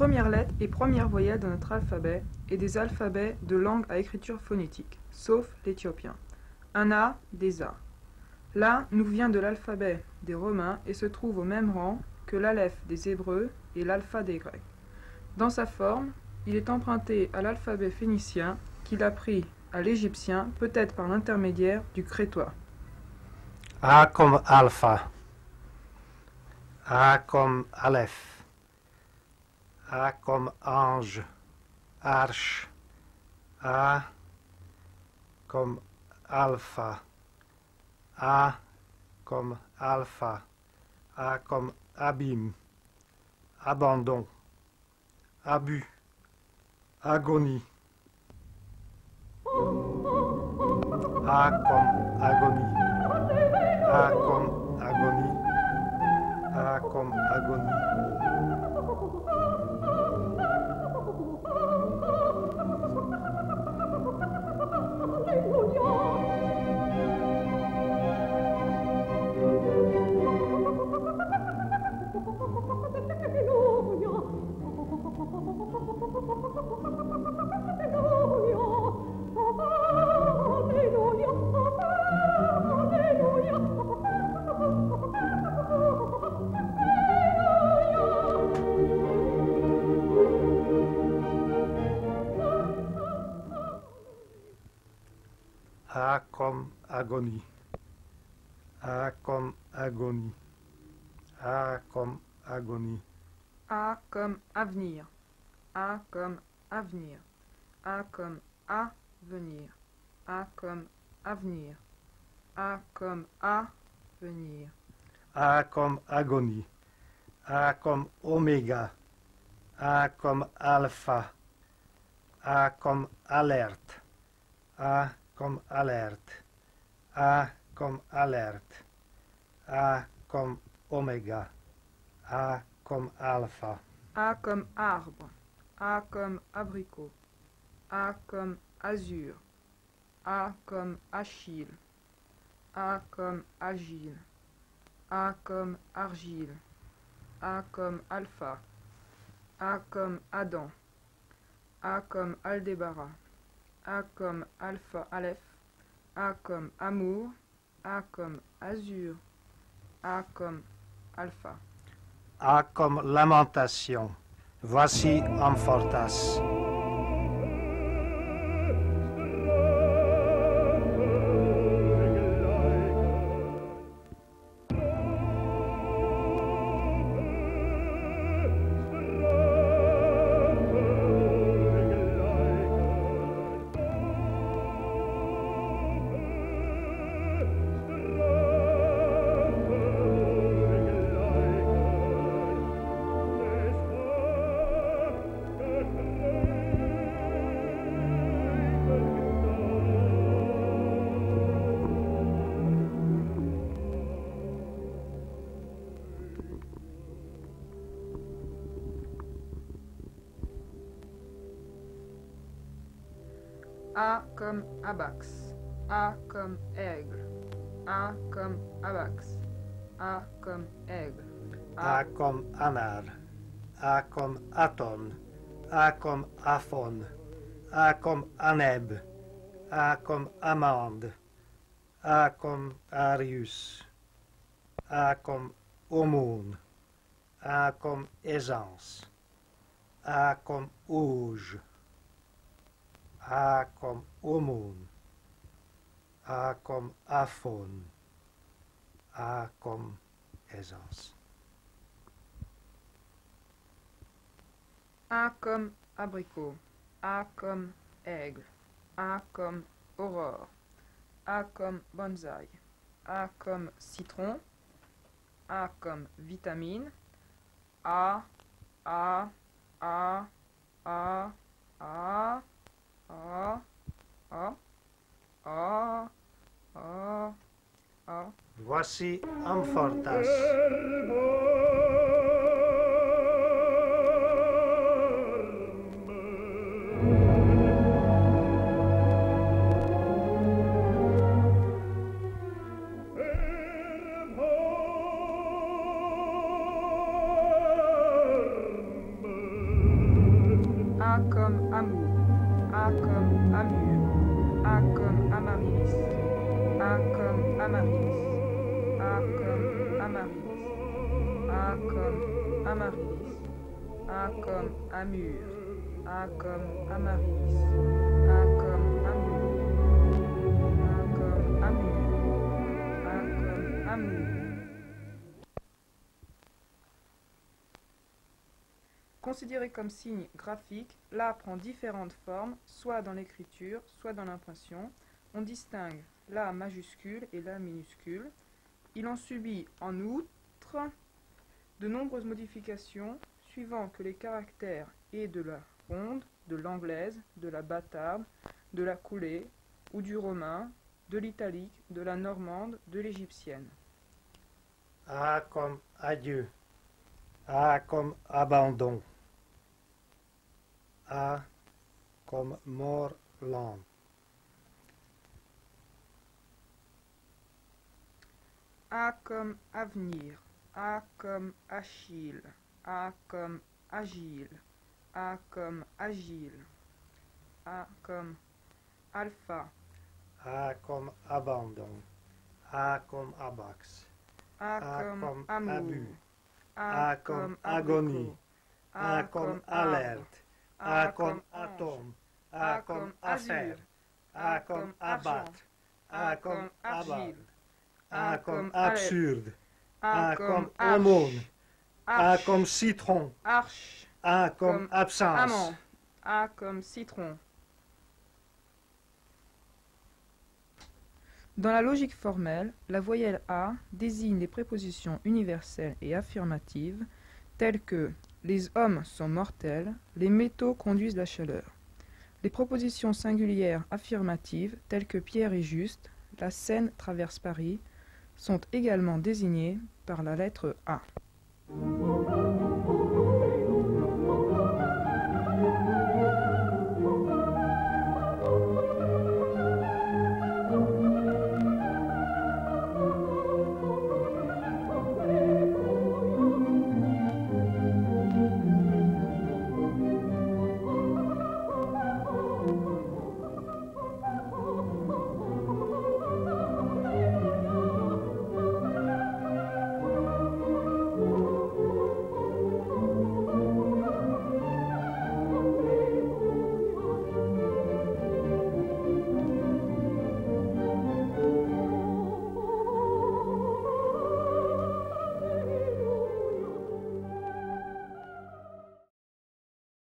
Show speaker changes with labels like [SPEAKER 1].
[SPEAKER 1] premières lettres et premières voyelles de notre alphabet et des alphabets de langue à écriture phonétique, sauf l'éthiopien. Un A, des A. L'A nous vient de l'alphabet des Romains et se trouve au même rang que l'Aleph des Hébreux et l'alpha des Grecs. Dans sa forme, il est emprunté à l'alphabet phénicien qu'il a pris à l'égyptien, peut-être par l'intermédiaire du crétois.
[SPEAKER 2] A comme alpha. A comme aleph. A comme ange, arche. A comme alpha. A comme alpha. A comme abîme. Abandon. Abus. Agonie. A comme agonie. A comme agonie. A comme agonie. A comme agonie. A comme agonie. A comme agonie.
[SPEAKER 1] A comme avenir. A comme avenir. A comme avenir. A comme avenir. A comme avenir.
[SPEAKER 2] A comme agonie. A comme oméga. A comme alpha. A comme alerte. A comme alerte. A comme alerte. A comme oméga. A comme alpha.
[SPEAKER 1] A comme arbre. A comme abricot. A comme azur. A comme Achille. A comme agile. A comme argile. A comme alpha. A comme Adam. A comme Aldébaran. A comme alpha aleph. A comme amour. A comme azur. A comme alpha.
[SPEAKER 2] A comme lamentation. Voici Amphortas.
[SPEAKER 1] A comme abax. A comme aigle. A comme abax. A comme aigle.
[SPEAKER 2] A comme anar. A comme aton. A comme aphone. A comme aneb. A comme amande. A comme arius. A comme aumône. A comme aisance. A comme auge. A comme aumône. A comme aphone. A comme aisance.
[SPEAKER 1] A comme abricot. A comme aigle. A comme aurore. A comme bonsaï. A comme citron. A comme vitamine. A, A, A, A, A, A, A, A, A, A.
[SPEAKER 2] Voici Amphortas.
[SPEAKER 1] comme Amur. A comme Amaryllis. A comme Amaryllis. A comme Amaryllis. A comme Amaryllis. A comme Amur. A comme Amaryllis. A comme Amur. A comme Amur. A comme Amour. Considéré comme signe graphique, l'A prend différentes formes, soit dans l'écriture, soit dans l'impression. On distingue l'A majuscule et l'A minuscule. Il en subit en outre de nombreuses modifications suivant que les caractères aient de la ronde, de l'anglaise, de la bâtarde, de la coulée ou du romain, de l'italique, de la normande, de l'égyptienne.
[SPEAKER 2] A comme adieu. A comme abandon. A comme mort lente.
[SPEAKER 1] A comme avenir. A comme Achille. A comme agile. A comme agile. A comme alpha.
[SPEAKER 2] A comme abandon. A comme abax.
[SPEAKER 1] A
[SPEAKER 2] A
[SPEAKER 1] comme
[SPEAKER 2] comme
[SPEAKER 1] amour.
[SPEAKER 2] abus.
[SPEAKER 1] A
[SPEAKER 2] A comme
[SPEAKER 1] abricot.
[SPEAKER 2] agonie. A comme alerte. A comme atome. A comme affaire. A comme abattre. A comme abattre. A comme absurde. A comme aumône. A comme citron.
[SPEAKER 1] Arche.
[SPEAKER 2] A comme absence.
[SPEAKER 1] Amant. A comme citron. Dans la logique formelle, la voyelle A désigne les prépositions universelles et affirmatives telles que les hommes sont mortels, les métaux conduisent la chaleur. Les propositions singulières affirmatives telles que Pierre est juste, la Seine traverse Paris sont également désignées par la lettre A.